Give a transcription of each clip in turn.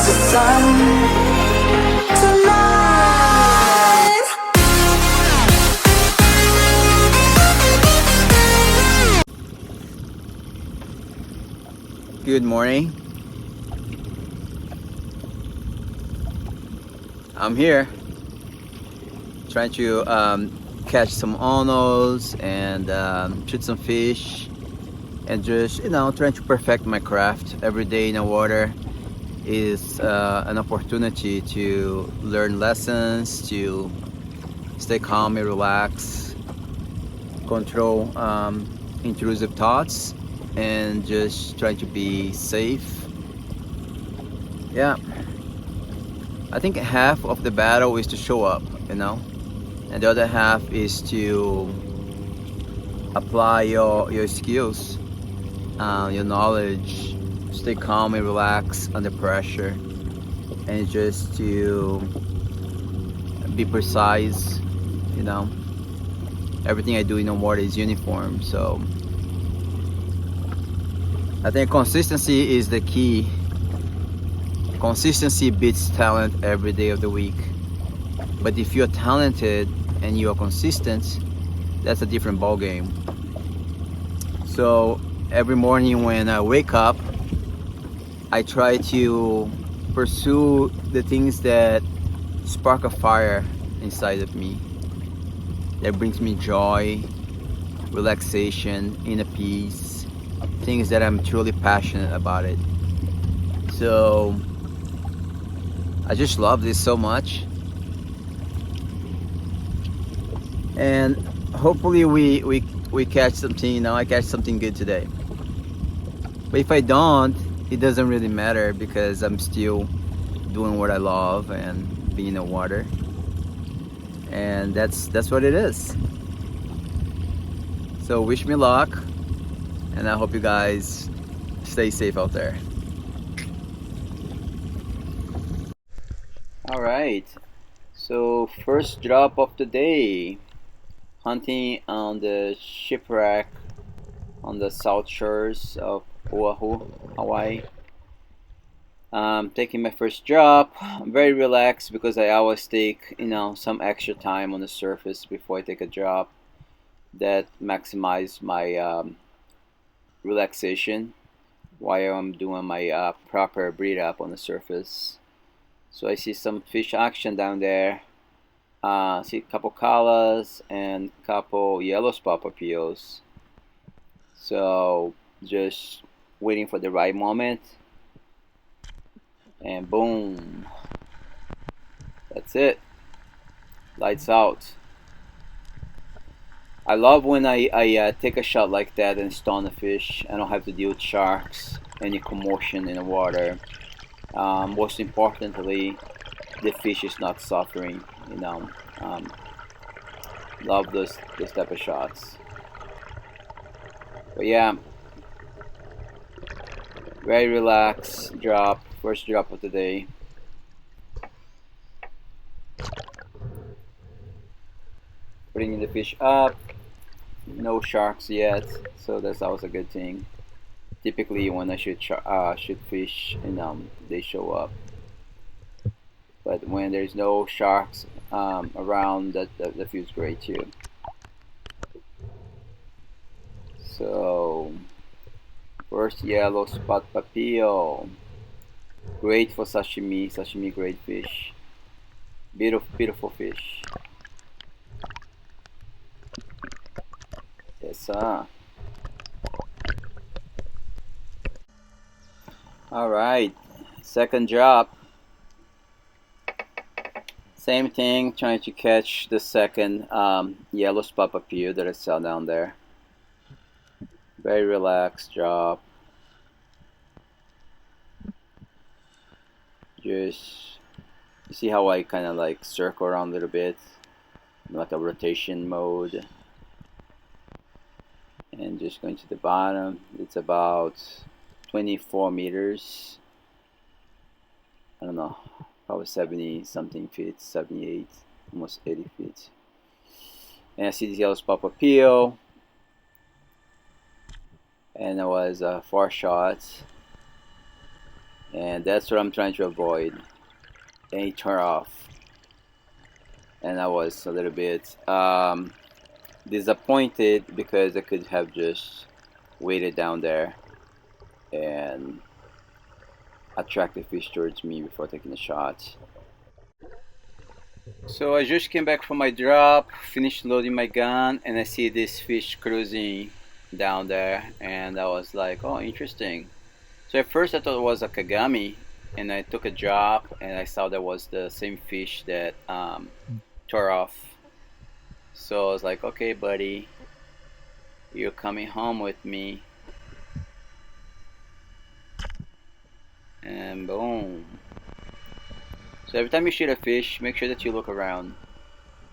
the sun tonight. Good morning. I'm here trying to catch some onos and shoot some fish, and just trying to perfect my craft. Every day in the water is an opportunity to learn lessons, to stay calm and relax, control intrusive thoughts, and just trying to be safe. Yeah, I think half of the battle is to show up, and the other half is to apply your skills, your knowledge, stay calm and relax under pressure, and just to be precise. Everything I do in the water is uniform, so I think consistency is the key. Consistency beats talent every day of the week. But if you're talented and you are consistent, that's a different ball game. So every morning when I wake up, I try to pursue the things that spark a fire inside of me, that brings me joy, relaxation, inner peace, things that I'm truly passionate about it. So I just love this so much, and hopefully we catch something. I catch something good today. But if I don't, it doesn't really matter, because I'm still doing what I love and being in the water, and that's what it is. So wish me luck, and I hope you guys stay safe out there. All right, so first drop of the day, hunting on the shipwreck on the south shores of Oahu, Hawaii. Taking my first drop. I'm very relaxed because I always take some extra time on the surface before I take a drop. That maximize my relaxation while I'm doing my proper breathe up on the surface. So I see some fish action down there. See a couple kalas and couple yellow spot papillos. So just waiting for the right moment, and boom, that's it. Lights out. I love when I take a shot like that and stun a fish. I don't have to deal with sharks, any commotion in the water. Most importantly, the fish is not suffering. Love those type of shots. But yeah, very relaxed drop. First drop of the day. Bringing the fish up. No sharks yet, so that's always a good thing. Typically, when I shoot fish, and they show up. But when there's no sharks around, that feels great too. So first yellow spot papillo, great for sashimi. Sashimi, great fish. Beautiful fish. Yes, sir. All right, second drop. Same thing, trying to catch the second yellow spot papillo that I saw down there. Very relaxed drop. Just, you see how I kind of like circle around a little bit, like a rotation mode. And just going to the bottom. It's about 24 meters. I don't know, probably 70 something feet, 78, almost 80 feet. And I see this yellow spot papillo. And it was 4 shots. and that's what I'm trying to avoid. Any turn off, and I was a little bit disappointed because I could have just waited down there and attract the fish towards me before taking a shot. So I just came back from my drop, finished loading my gun, and I see this fish cruising down there, and I was like, oh, interesting. So at first I thought it was a kagami, and I took a drop, and I saw that was the same fish that tore off. So I was like, okay, buddy, you're coming home with me. And boom. So every time you shoot a fish, make sure that you look around.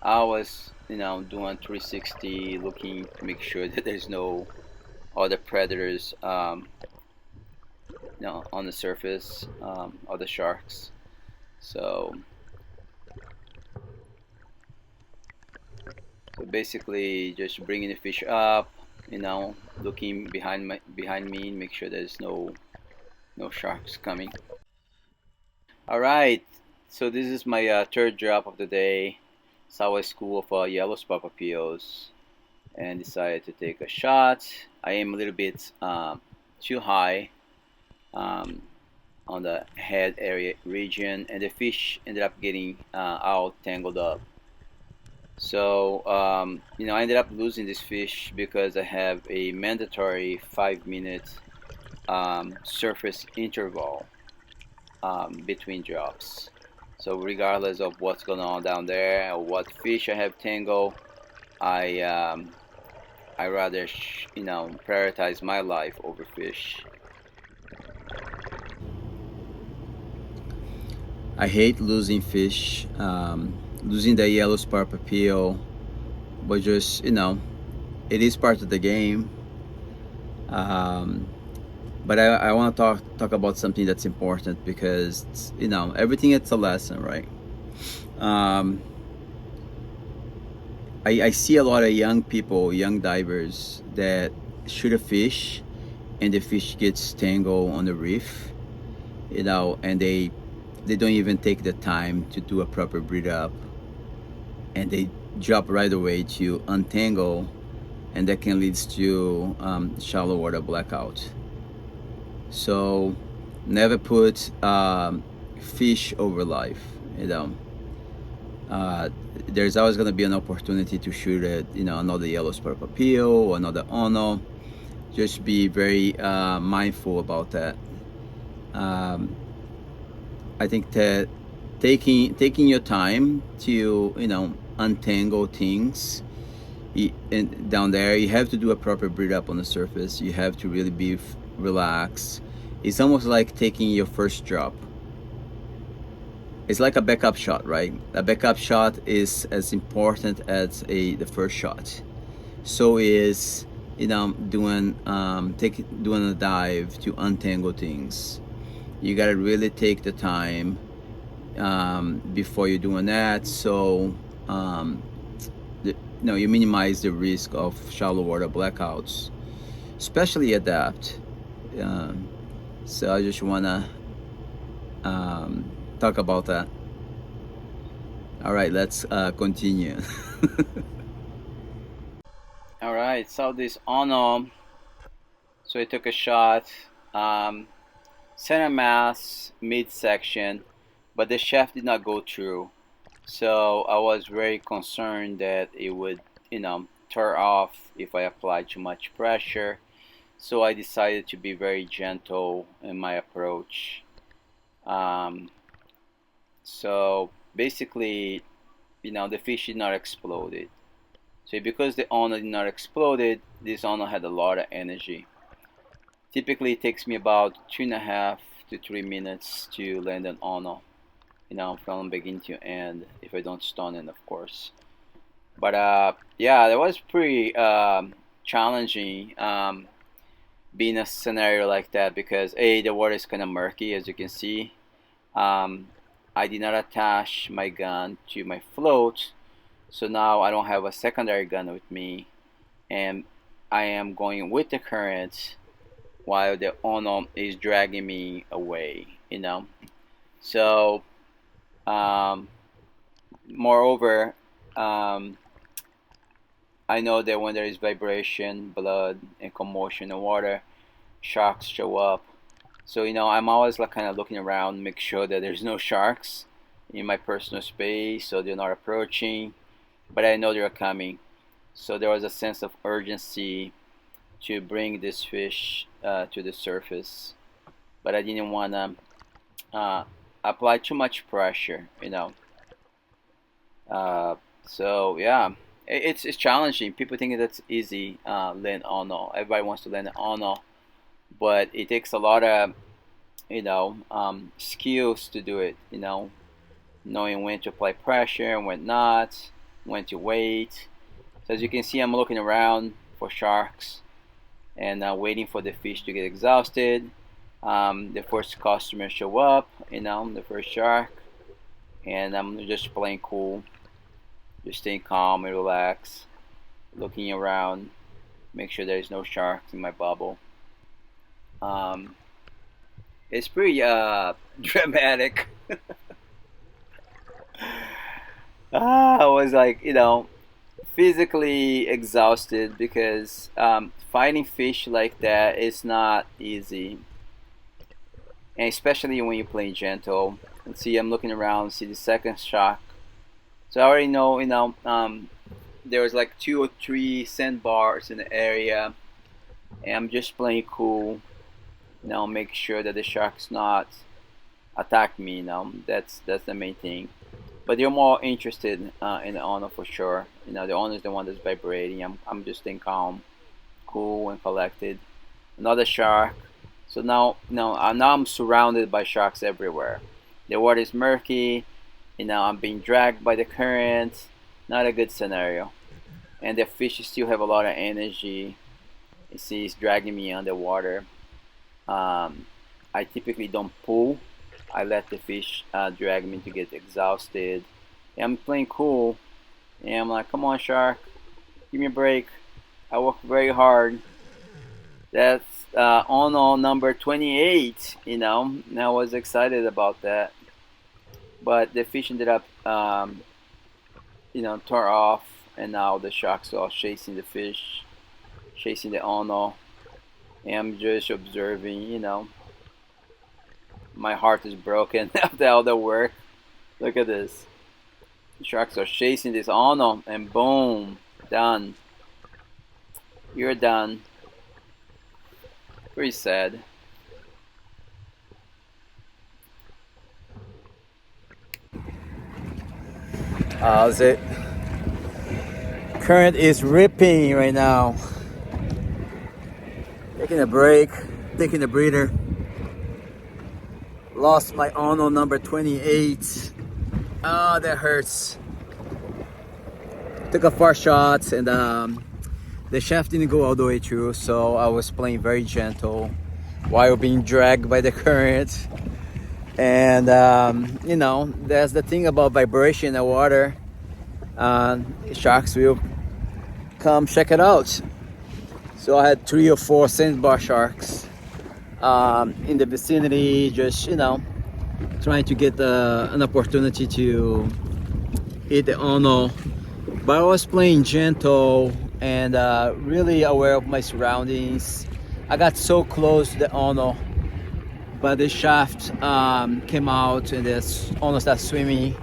I was, doing 360, looking to make sure that there's no other predators, on the surface, other sharks. So, basically, just bringing the fish up, looking behind me, make sure there's no sharks coming. All right. So this is my third drop of the day. Saw a school of yellow spot papillos and decided to take a shot. I am a little bit too high on the head area region, and the fish ended up getting all tangled up. So I ended up losing this fish because I have a mandatory 5-minute surface interval between drops. So regardless of what's going on down there or what fish I have tangled, I rather prioritize my life over fish. I hate losing fish, losing the yellow spar papio, but just it is part of the game. But I want to talk about something that's important because everything it's a lesson, right? I see a lot of young people, young divers that shoot a fish and the fish gets tangled on the reef, and they don't even take the time to do a proper breed up, and they drop right away to untangle, and that can lead to shallow water blackout. So never put fish over life. There's always going to be an opportunity to shoot at another yellow spur papillo or another ono. Just be very mindful about that. I think that taking your time to untangle things and down there, you have to do a proper breed up on the surface. You have to really be relaxed. It's almost like taking your first drop. It's like a backup shot, right? A backup shot is as important as the first shot. So is doing a dive to untangle things. You gotta really take the time before you're doing that, so you minimize the risk of shallow water blackouts, especially at depth. So I just wanna talk about that. All right, let's continue. All right, so this ono, so I took a shot, center mass, midsection, but the shaft did not go through. So I was very concerned that it would, tear off if I applied too much pressure. So I decided to be very gentle in my approach. So basically, the fish did not explode. So because the ono did not explode, this ono had a lot of energy. Typically, it takes me about 2.5 to 3 minutes to land an ono, from beginning to end, if I don't stun it, of course. But yeah, that was pretty challenging being a scenario like that because the water is kind of murky, as you can see. I did not attach my gun to my float, so now I don't have a secondary gun with me, and I am going with the current while the Ono is dragging me away, you know. So moreover, I know that when there is vibration, blood, and commotion in water, sharks show up. So I'm always like kind of looking around, make sure that there's no sharks in my personal space, so they're not approaching. But I know they're coming. So there was a sense of urgency to bring this fish to the surface, but I didn't want to apply too much pressure, So yeah, it's challenging. People think that's easy, land ono. Everybody wants to land an ono, but it takes a lot of skills to do it. Knowing when to apply pressure and when not, when to wait. So as you can see, I'm looking around for sharks and waiting for the fish to get exhausted. The first customer show up, the first shark, and I'm just playing cool, just staying calm and relaxed, looking around, make sure there's no sharks in my bubble. It's pretty dramatic. I was like, physically exhausted because fighting fish like that is not easy, and especially when you're playing gentle. Let's see, I'm looking around, see the second shark. So I already know, there was like 2 or 3 sandbars in the area, and I'm just playing cool. Make sure that the shark's not attack me. That's the main thing. But they're more interested in the Ono for sure. The Ono is the one that's vibrating. I'm just staying calm, cool, and collected. Another shark. So now I'm surrounded by sharks everywhere. The water is murky. I'm being dragged by the current. Not a good scenario. And the fish still have a lot of energy. You see, it's dragging me underwater. I typically don't pull. I let the fish drag me to get exhausted. And I'm playing cool. And I'm like, come on, shark. Give me a break. I work very hard. That's Ono number 28, and I was excited about that. But the fish ended up, tore off, and now the sharks are chasing the fish, chasing the Ono. And I'm just observing, My heart is broken after all the work. Look at this. The sharks are chasing this Ono, and boom, done. You're done. Pretty sad. How's it? Current is ripping right now. Taking a break, taking a breather. Lost my Ono number 28. Ah, that hurts. Took a 4 shots, and the shaft didn't go all the way through, so I was playing very gentle while being dragged by the current. And that's the thing about vibration in the water. Sharks will come check it out. So I had 3 or 4 sandbar sharks in the vicinity, just trying to get an opportunity to eat the Ono. But I was playing gentle and really aware of my surroundings. I got so close to the Ono, but the shaft came out and the Ono started swimming,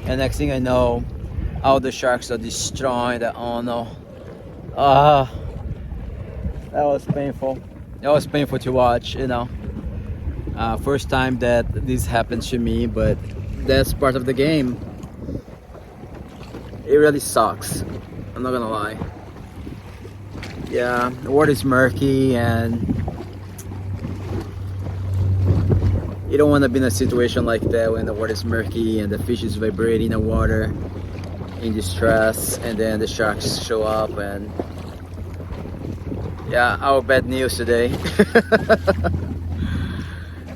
and next thing I know, all the sharks are destroying the Ono. That was painful. That was painful to watch, First time that this happened to me, but that's part of the game. It really sucks. I'm not gonna lie. Yeah, the water is murky, and you don't want to be in a situation like that when the water is murky and the fish is vibrating in the water in distress, and then the sharks show up, and yeah, our bad news today.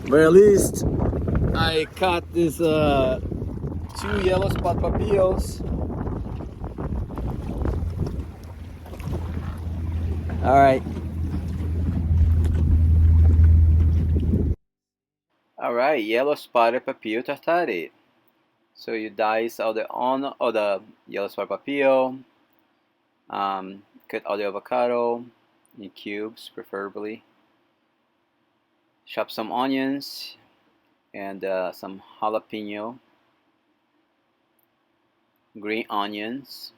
But at least I caught these 2 yellow spot papillos. All right. Alright, yellow spotted papio tartare. So you dice all the yellow spotted papio, cut all the avocado in cubes preferably. Chop some onions and some jalapeno, green onions,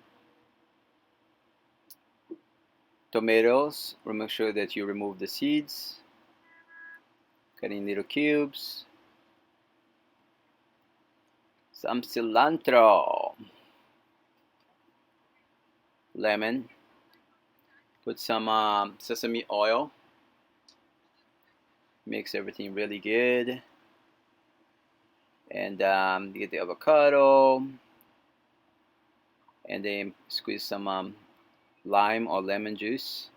tomatoes. Make sure that you remove the seeds. Cut in little cubes. Some cilantro, lemon. Put some sesame oil. Mix everything really good. And get the avocado. And then squeeze some lime or lemon juice.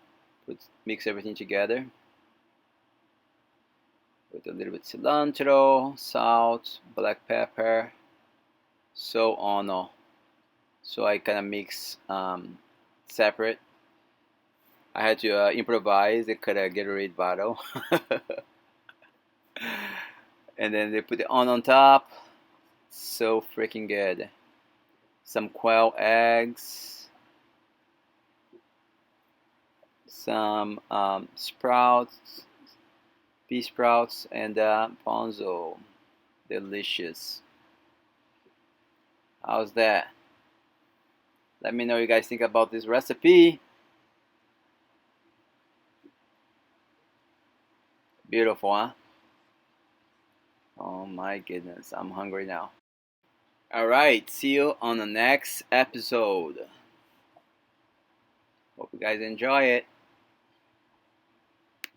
Mix everything together. With a little bit cilantro, salt, black pepper, so on. So I kind of mix separate. I had to improvise. They cut a Gatorade bottle. And then they put it on top. So freaking good. Some quail eggs. Some sprouts. Pea sprouts and ponzo. Delicious. How's that? Let me know what you guys think about this recipe. Beautiful, huh? Oh my goodness, I'm hungry now. Alright, see you on the next episode. Hope you guys enjoy it.